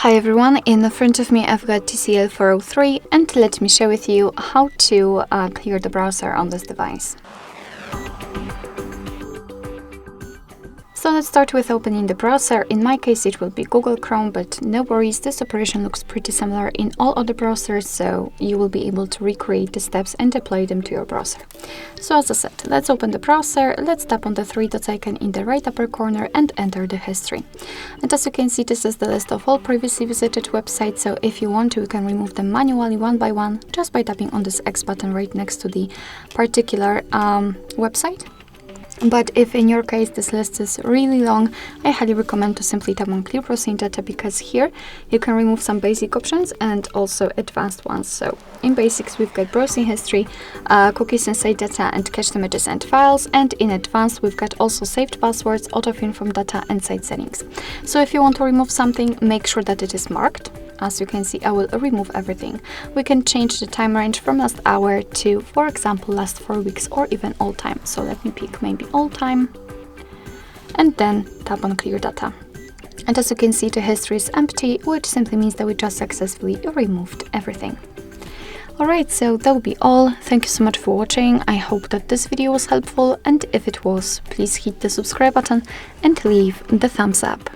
Hi everyone, in front of me I've got TCL 403 and let me share with you how to clear the browser on this device. So let's start with opening the browser. In my case it will be Google Chrome, but no worries, this operation looks pretty similar in all other browsers, so you will be able to recreate the steps and apply them to your browser. So as I said, let's open the browser, let's tap on the three dots icon in the right upper corner and enter the history. And as you can see, this is the list of all previously visited websites, so if you want to, you can remove them manually one by one just by tapping on this X button right next to the particular website. But if in your case this list is really long, I highly recommend to simply tap on Clear Browsing Data, because here you can remove some basic options and also advanced ones. So in basics we've got browsing history, cookies and site data, and cached images and files, and in advanced we've got also saved passwords, autofill from data, and site settings. So if you want to remove something, make sure that it is marked. As you can see, I will remove everything. We can change the time range from last hour to, for example, last 4 weeks, or even all time. So let me pick maybe all time and then tap on Clear Data. And as you can see, the history is empty, which simply means that we just successfully removed everything. Alright, so that will be all. Thank you so much for watching. I hope that this video was helpful, and if it was, please hit the subscribe button and leave the thumbs up.